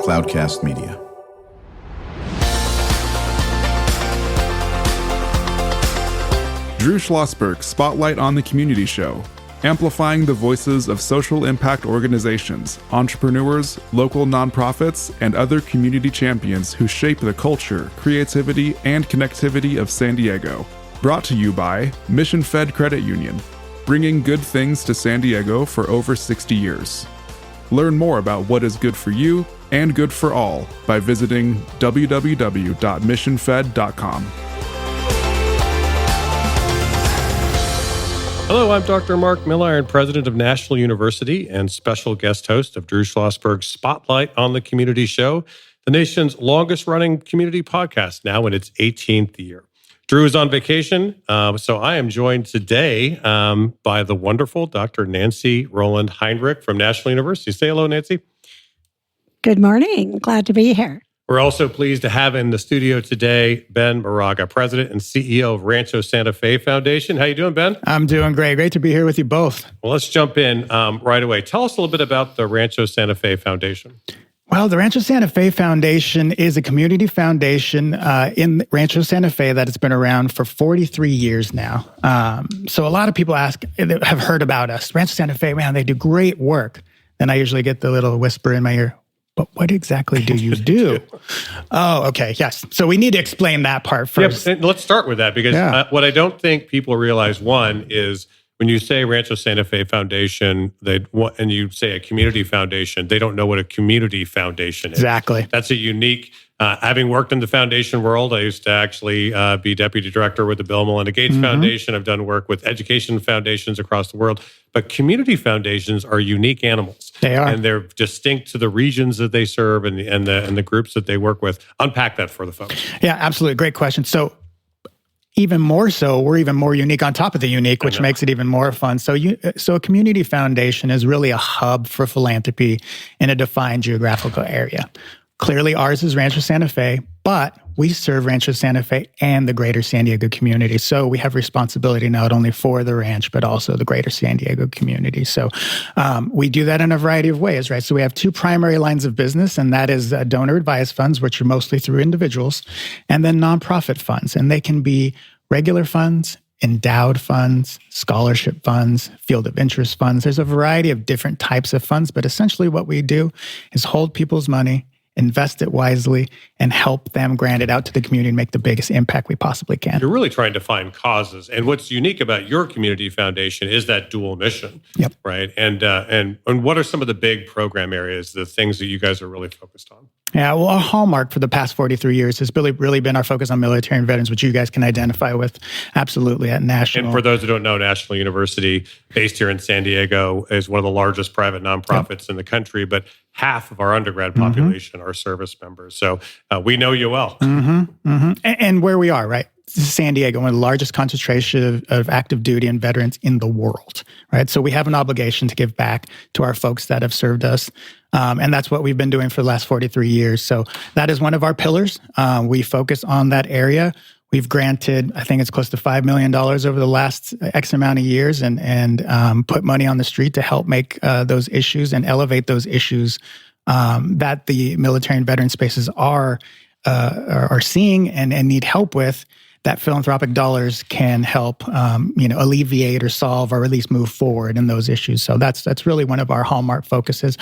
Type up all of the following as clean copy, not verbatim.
Cloudcast Media. Drew Schlosberg, Spotlight on the Community Show, amplifying the voices of social impact organizations, entrepreneurs, local nonprofits, and other community champions who shape the culture, creativity, and connectivity of San Diego. Brought to you by Mission Fed Credit Union, bringing good things to San Diego for over 60 years. Learn more about what is good for you and good for all by visiting www.missionfed.com. Hello, I'm Dr. Mark Milliron, president of National University and special guest host of Drew Schlosberg's Spotlight on the Community Show, the nation's longest-running community podcast, now in its 18th year. Drew is on vacation, so I am joined today by the wonderful Dr. Nancy Rohland Heinrich from National University. Say hello, Nancy. Good morning. Glad to be here. We're also pleased to have in the studio today Ben Moraga, president and CEO of Rancho Santa Fe Foundation. How you doing, Ben? I'm doing great. Great to be here with you both. Well, let's jump in right away. Tell us a little bit about the Rancho Santa Fe Foundation. Well, the Rancho Santa Fe Foundation is a community foundation in Rancho Santa Fe that has been around for 43 years now. So a lot of people have heard about us. Rancho Santa Fe, man, they do great work. Then I usually get the little whisper in my ear, but what exactly do you do? Oh, okay, yes. So we need to explain that part first. Yep, let's start with that because what I don't think people realize, one, is when you say Rancho Santa Fe Foundation, and you say a community foundation, they don't know what a community foundation is. Exactly. That's a unique, having worked in the foundation world, I used to actually be deputy director with the Bill and Melinda Gates Foundation. I've done work with education foundations across the world. But community foundations are unique animals. They are. And they're distinct to the regions that they serve and the groups that they work with. Unpack that for the folks. Yeah, absolutely. Great question. So even more so, we're even more unique on top of the unique, which makes it even more fun. So a community foundation is really a hub for philanthropy in a defined geographical area. Clearly, ours is Rancho Santa Fe, but we serve Rancho Santa Fe and the greater San Diego community. So we have responsibility not only for the ranch, but also the greater San Diego community. So we do that in a variety of ways, right? So we have two primary lines of business, and that is donor advised funds, which are mostly through individuals, and then nonprofit funds. And they can be regular funds, endowed funds, scholarship funds, field of interest funds. There's a variety of different types of funds, but essentially what we do is hold people's money, invest it wisely, and help them grant it out to the community and make the biggest impact we possibly can. You're really trying to find causes. And what's unique about your community foundation is that dual mission, right? And what are some of the big program areas, the things that you guys are really focused on? Yeah, well, our hallmark for the past 43 years has really been our focus on military and veterans, which you guys can identify with absolutely at National. And for those who don't know, National University, based here in San Diego, is one of the largest private nonprofits in the country, but half of our undergrad population are service members. So we know you well. And where we are, right? San Diego, one of the largest concentration of active duty and veterans in the world, right? So we have an obligation to give back to our folks that have served us. And that's what we've been doing for the last 43 years. So that is one of our pillars. We focus on that area. We've granted, I think it's close to $5 million over the last X amount of years and put money on the street to help make those issues and elevate those issues that the military and veteran spaces are seeing and need help with, that philanthropic dollars can help, alleviate or solve or at least move forward in those issues. So that's really one of our hallmark focuses.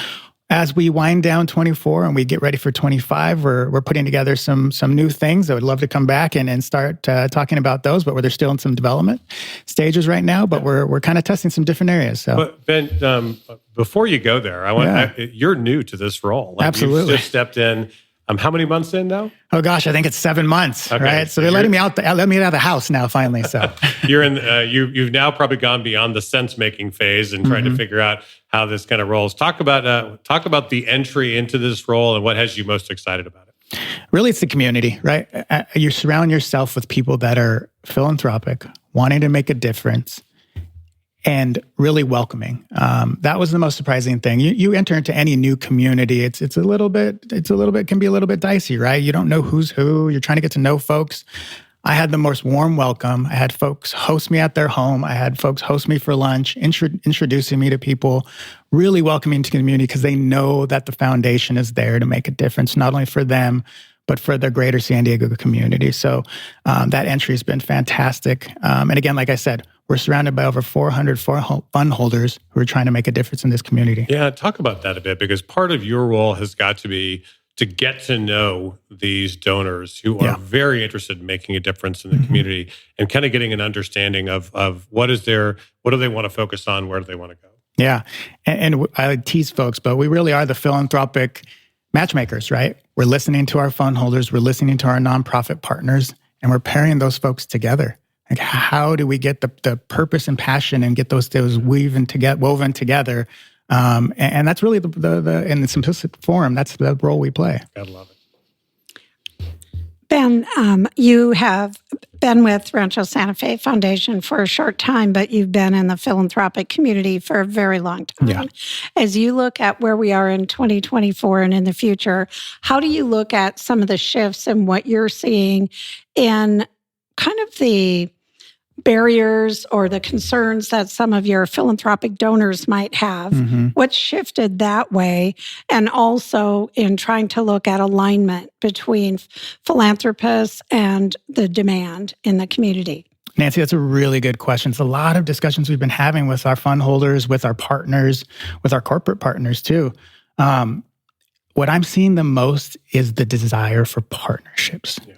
As we wind down 24 and we get ready for 25, we're putting together some new things. I would love to come back and start talking about those, but they're still in some development stages right now. But we're kind of testing some different areas. So, but Ben, before you go there, you're new to this role. Absolutely, you just stepped in. How many months in now? Oh gosh, I think it's 7 months, right? So they're letting me out. Let me out of the house now, finally. So you're in. You've now probably gone beyond the sense making phase and trying to figure out how this kind of rolls. Talk about the entry into this role and what has you most excited about it. Really, it's the community, right? You surround yourself with people that are philanthropic, wanting to make a difference, and really welcoming. That was the most surprising thing. You enter into any new community, it can be a little bit dicey, right? You don't know who's who. You're trying to get to know folks. I had the most warm welcome. I had folks host me at their home. I had folks host me for lunch, introducing me to people, really welcoming to the community because they know that the foundation is there to make a difference, not only for them, but for the greater San Diego community. So that entry has been fantastic. And again, like I said, we're surrounded by over 400 fund holders who are trying to make a difference in this community. Yeah, talk about that a bit, because part of your role has got to be to get to know these donors who are very interested in making a difference in the community and kind of getting an understanding of what do they want to focus on, where do they want to go? Yeah, and I tease folks, but we really are the philanthropic matchmakers, right? We're listening to our fund holders, we're listening to our nonprofit partners, and we're pairing those folks together. Like, how do we get the purpose and passion and get those woven together? And that's really the in the simplistic form, that's the role we play. Gotta love it. Ben, you have been with Rancho Santa Fe Foundation for a short time, but you've been in the philanthropic community for a very long time. Yeah. As you look at where we are in 2024 and in the future, how do you look at some of the shifts and what you're seeing in kind of the barriers or the concerns that some of your philanthropic donors might have? What shifted that way? And also in trying to look at alignment between philanthropists and the demand in the community. Nancy, that's a really good question. It's a lot of discussions we've been having with our fund holders, with our partners, with our corporate partners too. What I'm seeing the most is the desire for partnerships. Yeah.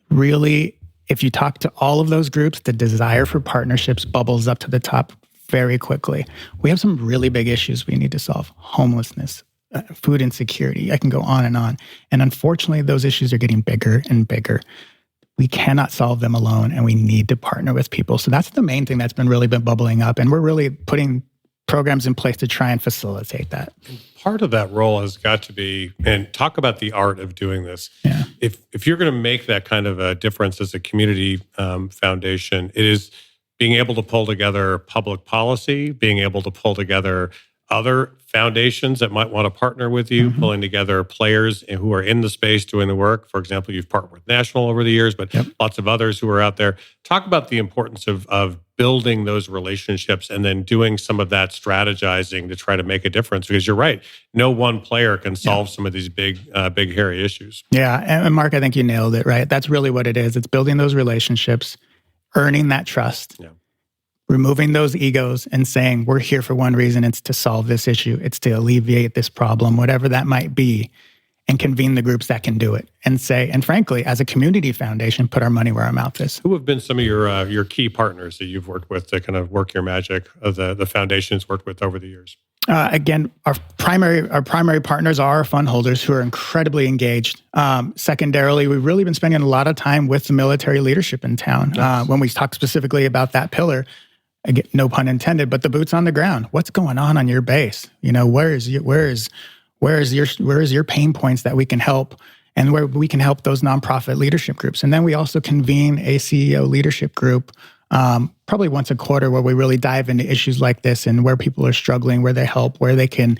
Really, if you talk to all of those groups, the desire for partnerships bubbles up to the top very quickly. We have some really big issues we need to solve. Homelessness, food insecurity. I can go on. And unfortunately, those issues are getting bigger and bigger. We cannot solve them alone, and we need to partner with people. So that's the main thing that's been bubbling up. And we're really putting programs in place to try and facilitate that. Part of that role has got to be, and talk about the art of doing this. Yeah. If you're going to make that kind of a difference as a community foundation, it is being able to pull together public policy, being able to pull together other foundations that might want to partner with you, pulling together players who are in the space doing the work. For example, you've partnered with National over the years, but lots of others who are out there. Talk about the importance of building those relationships and then doing some of that strategizing to try to make a difference. Because you're right, no one player can solve some of these big, hairy issues. Yeah, and Mark, I think you nailed it, right? That's really what it is. It's building those relationships, earning that trust. Yeah. Removing those egos and saying, we're here for one reason, it's to solve this issue, it's to alleviate this problem, whatever that might be, and convene the groups that can do it. And say, and frankly, as a community foundation, put our money where our mouth is. Who have been some of your key partners that you've worked with to kind of work your magic, of the foundation's worked with over the years? Again, our primary partners are our fund holders who are incredibly engaged. Secondarily, we've really been spending a lot of time with the military leadership in town. Nice. When we talk specifically about that pillar, again, no pun intended, but the boots on the ground. What's going on your base? You know, where is your pain points that we can help, and where we can help those nonprofit leadership groups. And then we also convene a CEO leadership group, probably once a quarter, where we really dive into issues like this and where people are struggling, where they help, where they can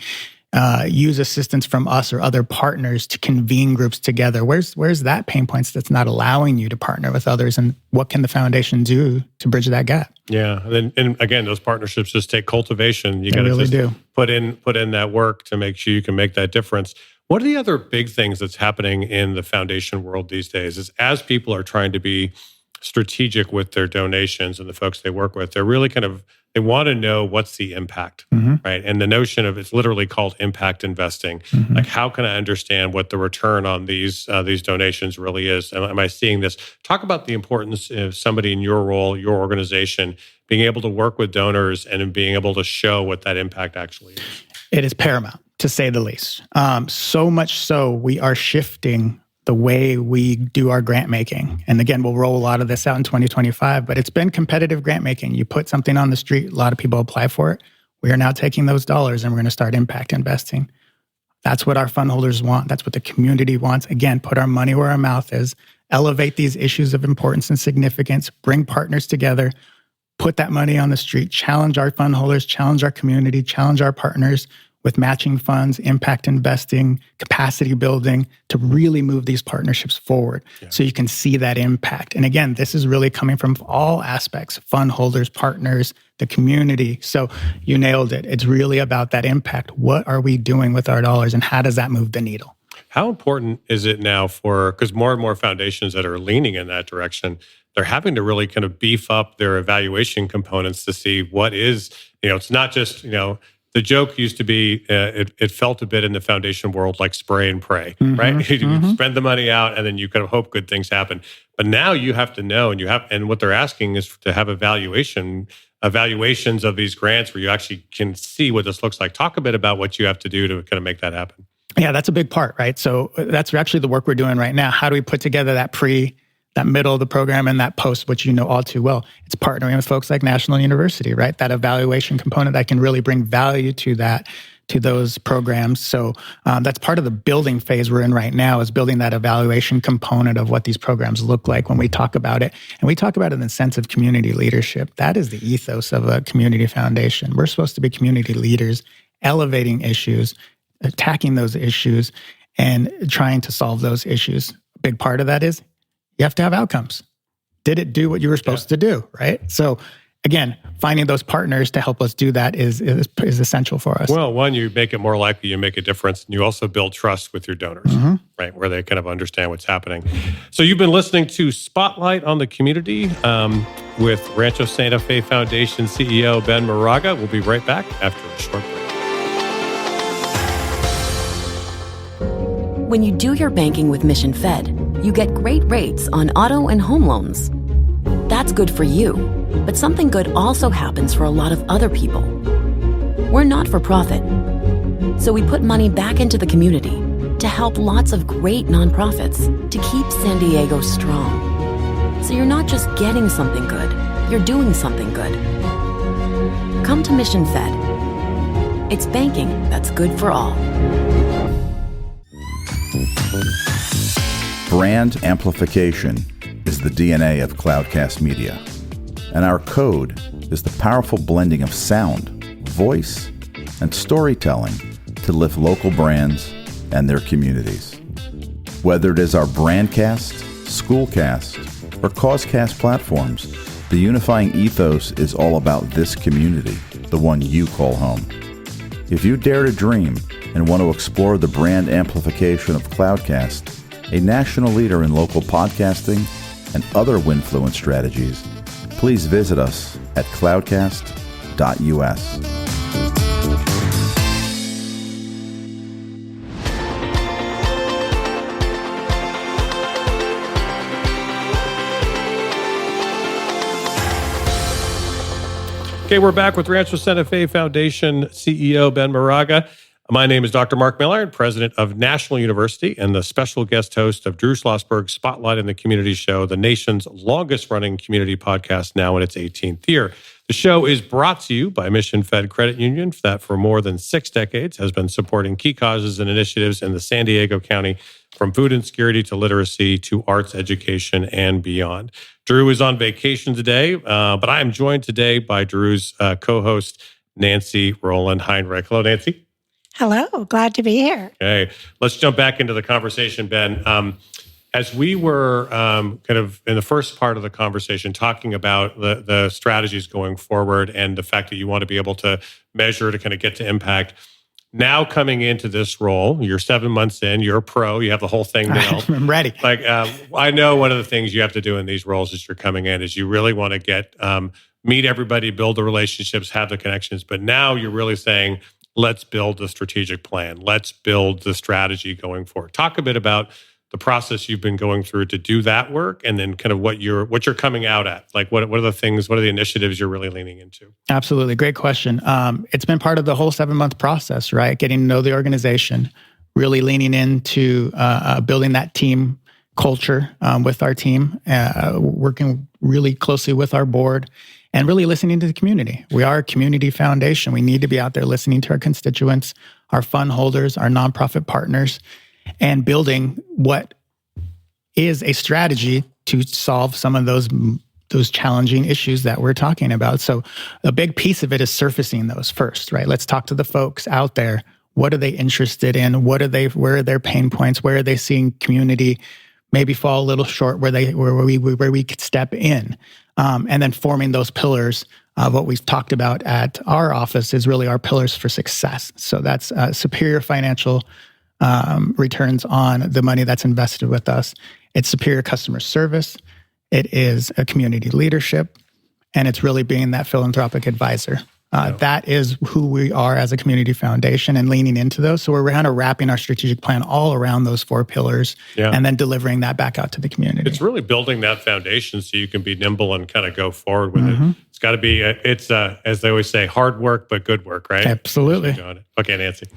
use assistance from us or other partners to convene groups together. Where's that pain points that's not allowing you to partner with others, and what can the foundation do to bridge that gap? Yeah, and again, those partnerships just take cultivation. You got to really just put in that work to make sure you can make that difference. What are the other big things that's happening in the foundation world these days? Is as people are trying to be strategic with their donations and the folks they work with, they're really they want to know what's the impact, right? And the notion of, it's literally called impact investing. Like, how can I understand what the return on these donations really is? Am I seeing this? Talk about the importance of somebody in your role, your organization, being able to work with donors and being able to show what that impact actually is. It is paramount, to say the least. So much so, we are shifting the way we do our grant making. And again, we'll roll a lot of this out in 2025, but it's been competitive grant making. You put something on the street, a lot of people apply for it. We are now taking those dollars and we're going to start impact investing. That's what our fund holders want. That's what the community wants. Again, put our money where our mouth is, elevate these issues of importance and significance, bring partners together, put that money on the street, challenge our fund holders, challenge our community, challenge our partners. with matching funds, impact investing, capacity building to really move these partnerships forward so you can see that impact. And again, this is really coming from all aspects, fund holders, partners, the community. So you nailed it. It's really about that impact. What are we doing with our dollars and how does that move the needle? How important is it now because more and more foundations that are leaning in that direction, they're having to really kind of beef up their evaluation components to see what is, it's not just, the joke used to be, it felt a bit in the foundation world like spray and pray, right? You spend the money out and then you kind of hope good things happen. But now you have to know, and what they're asking is to have evaluations of these grants where you actually can see what this looks like. Talk a bit about what you have to do to kind of make that happen. Yeah, that's a big part, right? So that's actually the work we're doing right now. How do we put together that middle of the program and that post, which you know all too well? It's partnering with folks like National University, right? That evaluation component that can really bring value to those programs. So that's part of the building phase we're in right now, is building that evaluation component of what these programs look like when we talk about it. And we talk about it in the sense of community leadership. That is the ethos of a community foundation. We're supposed to be community leaders, elevating issues, attacking those issues, and trying to solve those issues. A big part of that is you have to have outcomes. Did it do what you were supposed to do, right? So again, finding those partners to help us do that is essential for us. Well, one, you make it more likely, you make a difference, and you also build trust with your donors, right? Where they kind of understand what's happening. So you've been listening to Spotlight on the Community with Rancho Santa Fe Foundation CEO Ben Moraga. We'll be right back after a short break. When you do your banking with Mission Fed, you get great rates on auto and home loans. That's good for you, but something good also happens for a lot of other people. We're not for profit, so we put money back into the community to help lots of great nonprofits to keep San Diego strong. So you're not just getting something good, you're doing something good. Come to Mission Fed. It's banking that's good for all. Brand amplification is the DNA of Cloudcast Media, and our code is the powerful blending of sound, voice, and storytelling to lift local brands and their communities. Whether it is our Brandcast, Schoolcast, or Causecast platforms, the unifying ethos is all about this community, the one you call home. If you dare to dream and want to explore the brand amplification of Cloudcast, a national leader in local podcasting and other Winfluence strategies, please visit us at cloudcast.us. Okay, we're back with Rancho Santa Fe Foundation CEO Ben Moraga. My name is Dr. Mark Milliron, president of National University and the special guest host of Drew Schlosberg's Spotlight in the Community show, the nation's longest-running community podcast, now in its 18th year. The show is brought to you by Mission Fed Credit Union that for more than 6 decades has been supporting key causes and initiatives in the San Diego County, from food insecurity to literacy to arts education and beyond. Drew is on vacation today, but I am joined today by Drew's co-host, Nancy Rohland Heinrich. Hello, Nancy. Hello, glad to be here. Okay, let's jump back into the conversation, Ben. As we were kind of in the first part of the conversation talking about the strategies going forward and the fact that you want to be able to measure to kind of get to impact, now coming into this role, you're 7 months in, you're a pro, you have the whole thing nailed. I'm ready. I know one of the things you have to do in these roles as you're coming in is you really want to get meet everybody, build the relationships, have the connections. But now you're really saying, let's build the strategic plan. Let's build the strategy going forward. Talk a bit about the process you've been going through to do that work, and then kind of what you're coming out at. Like, what are the things, what are the initiatives you're really leaning into? Absolutely. Great question. It's been part of the whole 7-month process, right? Getting to know the organization, really leaning into building that team culture with our team, working really closely with our board, and really listening to the community. We are a community foundation. We need to be out there listening to our constituents, our fund holders, our nonprofit partners, and building what is a strategy to solve some of those challenging issues that we're talking about. So a big piece of it is surfacing those first, right? Let's talk to the folks out there. What are they interested in? Where are their pain points? Where are they seeing community maybe fall a little short where we could step in? And then forming those pillars. What we've talked about at our office is really our pillars for success. So that's superior financial returns on the money that's invested with us. It's superior customer service. It is a community leadership. And it's really being that philanthropic advisor. That is who we are as a community foundation and leaning into those. So we're kind of wrapping our strategic plan all around those 4 pillars and then delivering that back out to the community. It's really building that foundation so you can be nimble and kind of go forward with it. It's got to be, as they always say, hard work, but good work, right? Absolutely. Okay, Nancy.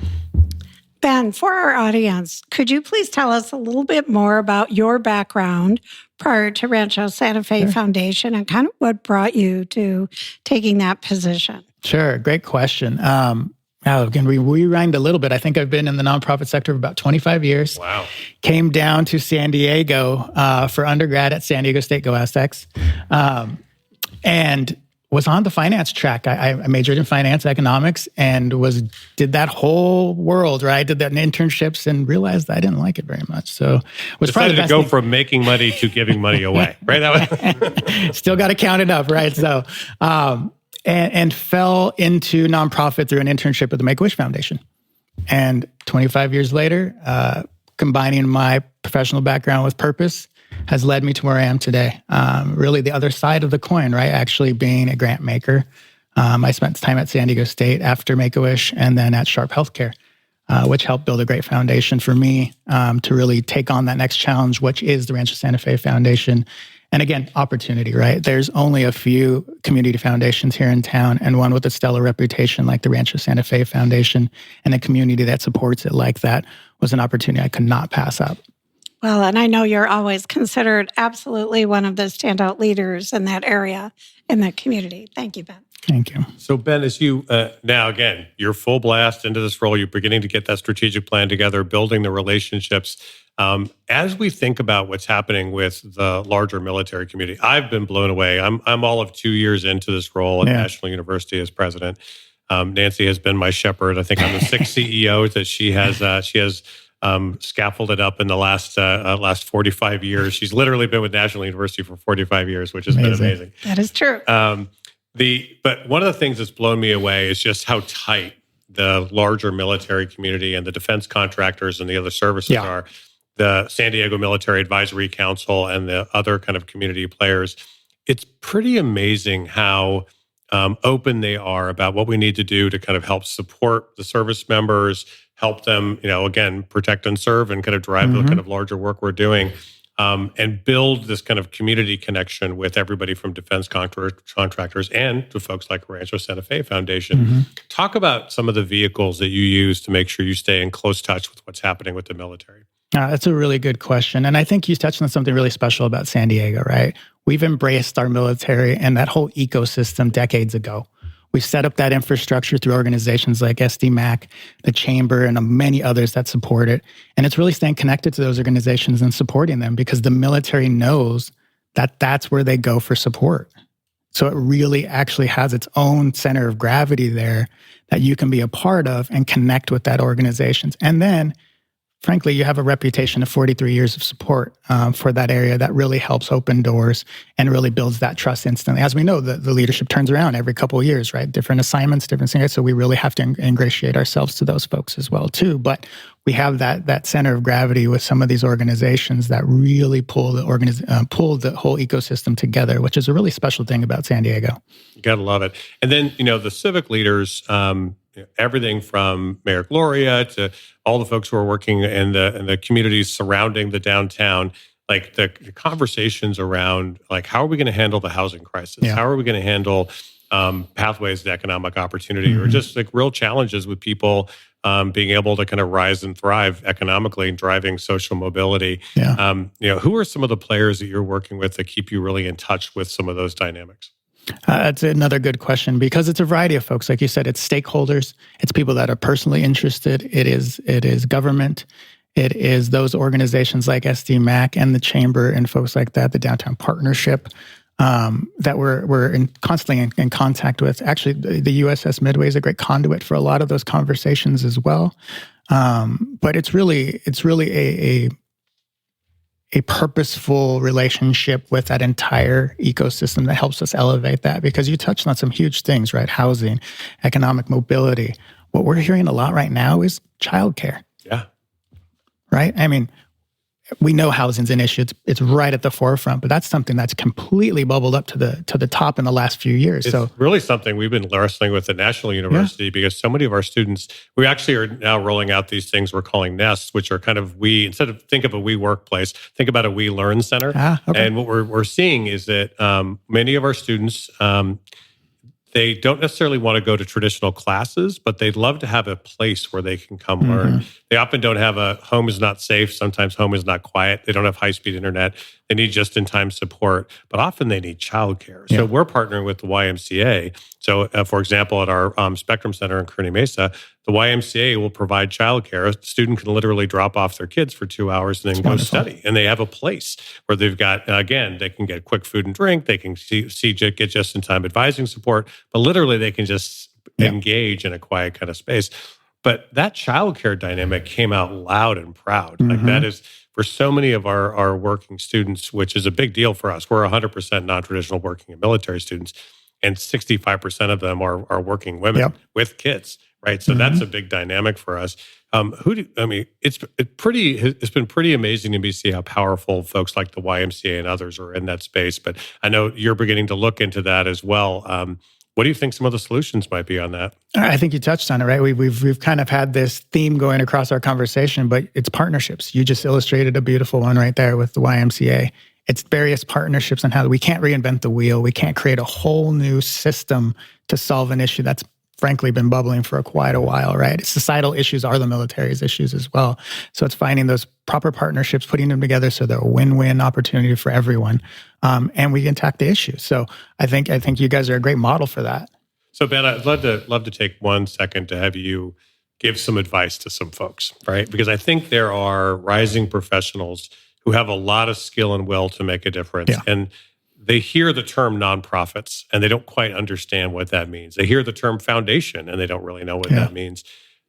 Ben, for our audience, could you please tell us a little bit more about your background prior to Rancho Santa Fe Foundation and kind of what brought you to taking that position? Sure. Great question. Again, we rewind a little bit. I think I've been in the nonprofit sector for about 25 years. Wow. Came down to San Diego for undergrad at San Diego State, go Aztecs, and was on the finance track. I majored in finance economics and did that whole world, right? Did that in internships and realized I didn't like it very much. So was decided to go from making money to giving money away, right? That was still got to count it up, right? So, and fell into nonprofit through an internship at the Make-A-Wish Foundation. And 25 years later, combining my professional background with purpose has led me to where I am today. Really the other side of the coin, right? Actually being a grant maker. I spent time at San Diego State after Make-A-Wish and then at Sharp Healthcare, which helped build a great foundation for me to really take on that next challenge, which is the Rancho Santa Fe Foundation. And again, opportunity, right? There's only a few community foundations here in town, and one with a stellar reputation like the Rancho Santa Fe Foundation and a community that supports it like that was an opportunity I could not pass up. Well, and I know you're always considered absolutely one of the standout leaders in that area, in that community. Thank you, Ben. Thank you. So, Ben, as you now, again, you're full blast into this role, you're beginning to get that strategic plan together, building the relationships. As we think about what's happening with the larger military community, I've been blown away. I'm all of 2 years into this role at National University as president. Nancy has been my shepherd. I think I'm the 6th CEO that she has scaffolded up in the last 45 years. She's literally been with National University for 45 years, which has been amazing. That is true. But one of the things that's blown me away is just how tight the larger military community and the defense contractors and the other services are. The San Diego Military Advisory Council and the other kind of community players. It's pretty amazing how open they are about what we need to do to kind of help support the service members, help them, again, protect and serve and kind of drive the kind of larger work we're doing, and build this kind of community connection with everybody from defense contractors and to folks like Rancho Santa Fe Foundation. Talk about some of the vehicles that you use to make sure you stay in close touch with what's happening with the military. That's a really good question. And I think you touched on something really special about San Diego, right? We've embraced our military and that whole ecosystem decades ago. We set up that infrastructure through organizations like SDMAC, the Chamber, and many others that support it. And it's really staying connected to those organizations and supporting them because the military knows that that's where they go for support. So it really actually has its own center of gravity there that you can be a part of and connect with that organizations. And then frankly, you have a reputation of 43 years of support for that area that really helps open doors and really builds that trust instantly. As we know, the leadership turns around every couple of years, right? Different assignments, different things. So we really have to ingratiate ourselves to those folks as well, too. But we have that center of gravity with some of these organizations that really pull the whole ecosystem together, which is a really special thing about San Diego. You got to love it. And then, the civic leaders, everything from Mayor Gloria to all the folks who are working in the communities surrounding the downtown, like the conversations around like, how are we going to handle the housing crisis? How are we going to handle pathways to economic opportunity or just like real challenges with people being able to kind of rise and thrive economically and driving social mobility. Who are some of the players that you're working with that keep you really in touch with some of those dynamics? That's another good question because it's a variety of folks. Like you said, it's stakeholders, it's people that are personally interested, it is government, it is those organizations like SDMAC and the Chamber and folks like that, the Downtown Partnership. that we're constantly in contact with. Actually, the USS Midway is a great conduit for a lot of those conversations as well. But it's really a purposeful relationship with that entire ecosystem that helps us elevate that, because you touched on some huge things, right? Housing, economic mobility. What we're hearing a lot right now is childcare. Yeah. Right? I mean, we know housing's an issue. It's right at the forefront, but that's something that's completely bubbled up to the top in the last few years. It's really something we've been wrestling with at National University, because so many of our students, we actually are now rolling out these things we're calling nests, which are kind of instead of think of a we workplace, think about a we learn center. Okay. And what we're seeing is that many of our students, they don't necessarily want to go to traditional classes, but they'd love to have a place where they can come learn. They often don't have home is not safe. Sometimes home is not quiet. They don't have high-speed internet. They need just-in-time support, but often they need childcare. So we're partnering with the YMCA. So, for example, at our Spectrum Center in Kearney Mesa, the YMCA will provide childcare. A student can literally drop off their kids for 2 hours and then go study. And they have a place where they've got, again, they can get quick food and drink. They can get just-in-time advising support, but literally they can just engage in a quiet kind of space. But that childcare dynamic came out loud and proud. Like that is, for so many of our working students, which is a big deal for us. We're 100% non-traditional working and military students, and 65% of them are working women with kids, right? So that's a big dynamic for us. It's been pretty amazing to me see how powerful folks like the YMCA and others are in that space. But I know you're beginning to look into that as well. What do you think some of the solutions might be on that? I think you touched on it, right? We've kind of had this theme going across our conversation, but it's partnerships. You just illustrated a beautiful one right there with the YMCA. It's various partnerships on how we can't reinvent the wheel. We can't create a whole new system to solve an issue that's frankly been bubbling for quite a while, right? Societal issues are the military's issues as well. So it's finding those proper partnerships, putting them together so they're a win-win opportunity for everyone, and we can tackle the issue. So I think you guys are a great model for that. So Ben, I'd love to take 1 second to have you give some advice to some folks, right? Because I think there are rising professionals who have a lot of skill and will to make a difference. And they hear the term nonprofits and they don't quite understand what that means. They hear the term foundation and they don't really know what that means.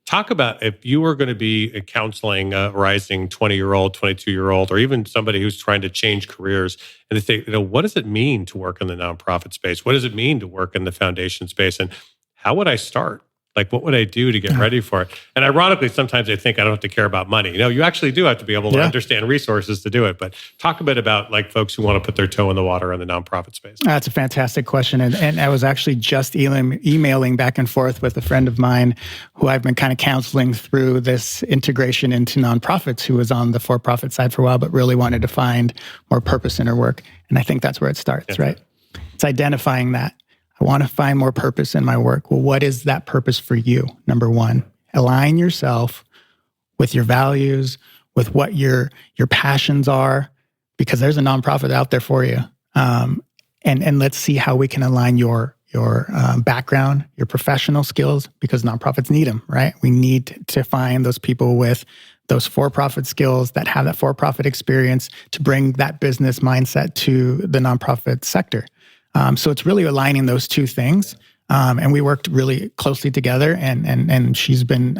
Talk about if you were going to be counseling a rising 20-year-old, 22-year-old, or even somebody who's trying to change careers, and they think, what does it mean to work in the nonprofit space? What does it mean to work in the foundation space? And how would I start? Like, what would I do to get ready for it? And ironically, sometimes they think I don't have to care about money. No, you actually do have to be able to understand resources to do it. But talk a bit about like folks who want to put their toe in the water in the nonprofit space. That's a fantastic question. And I was actually just emailing back and forth with a friend of mine who I've been kind of counseling through this integration into nonprofits, who was on the for-profit side for a while, but really wanted to find more purpose in her work. And I think that's where it starts, right? It's identifying that. I want to find more purpose in my work. Well, what is that purpose for you? Number one, align yourself with your values, with what your passions are, because there's a nonprofit out there for you. And let's see how we can align your background, your professional skills, because nonprofits need them, right? We need to find those people with those for-profit skills that have that for-profit experience to bring that business mindset to the nonprofit sector. So it's really aligning those two things. And we worked really closely together, and she's been,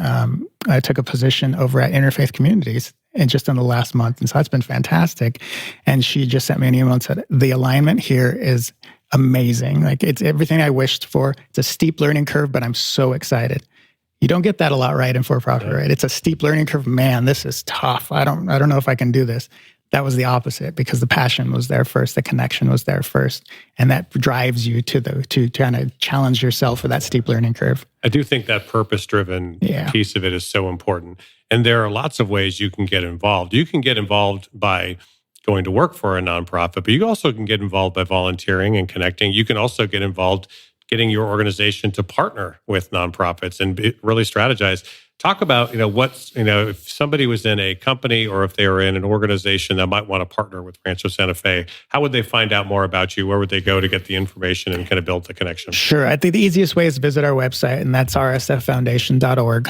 I took a position over at Interfaith Communities and just in the last month. And so that's been fantastic. And she just sent me an email and said, the alignment here is amazing. Like, it's everything I wished for. It's a steep learning curve, but I'm so excited. You don't get that a lot right in for-profit, right? It's a steep learning curve. Man, this is tough. I don't know if I can do this. That was the opposite, because the passion was there first, the connection was there first, and that drives you to kind of challenge yourself for that steep learning curve. I do think that purpose-driven piece of it is so important. And there are lots of ways you can get involved. You can get involved by going to work for a nonprofit, but you also can get involved by volunteering and connecting. You can also get involved getting your organization to partner with nonprofits and really strategize. Talk about, what's, if somebody was in a company or if they were in an organization that might want to partner with Rancho Santa Fe, how would they find out more about you? Where would they go to get the information and kind of build the connection? Sure. I think the easiest way is to visit our website, and that's rsffoundation.org.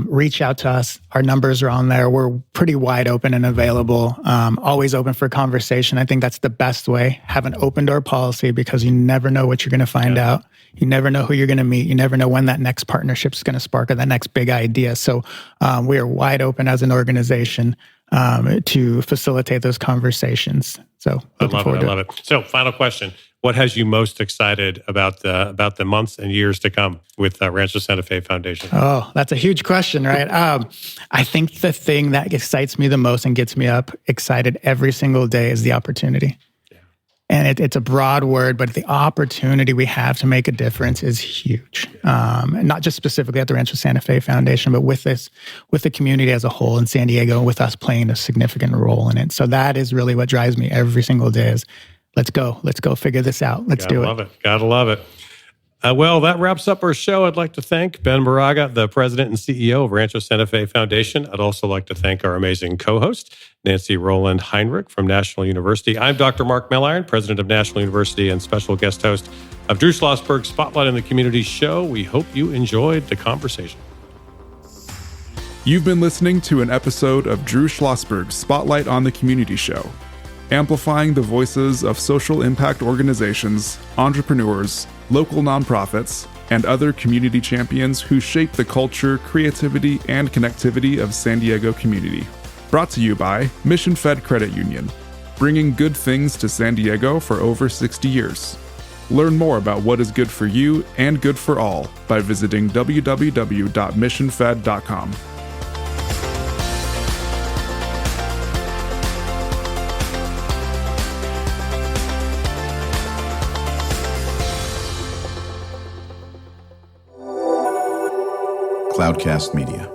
Reach out to us. Our numbers are on there. We're pretty wide open and available, always open for conversation. I think that's the best way. Have an open door policy because you never know what you're going to find out. You never know who you're going to meet. You never know when that next partnership is going to spark or that next big idea. So we are wide open as an organization to facilitate those conversations. So I love it. So final question. What has you most excited about the months and years to come with Rancho Santa Fe Foundation? Oh, that's a huge question, right? I think the thing that excites me the most and gets me up excited every single day is the opportunity. And it's a broad word, but the opportunity we have to make a difference is huge. And not just specifically at the Rancho Santa Fe Foundation, but with the community as a whole in San Diego, with us playing a significant role in it. So that is really what drives me every single day is, let's go figure this out. Let's do it. Gotta love it. Well, that wraps up our show. I'd like to thank Ben Moraga, the president and CEO of Rancho Santa Fe Foundation. I'd also like to thank our amazing co-host, Nancy Rohland Heinrich from National University. I'm Dr. Mark Milliron, president of National University and special guest host of Drew Schlosberg Spotlight in the Community show. We hope you enjoyed the conversation. You've been listening to an episode of Drew Schlosberg's Spotlight on the Community show, amplifying the voices of social impact organizations, entrepreneurs, local nonprofits, and other community champions who shape the culture, creativity, and connectivity of San Diego community. Brought to you by Mission Fed Credit Union, bringing good things to San Diego for over 60 years. Learn more about what is good for you and good for all by visiting www.missionfed.com. Cloudcast Media.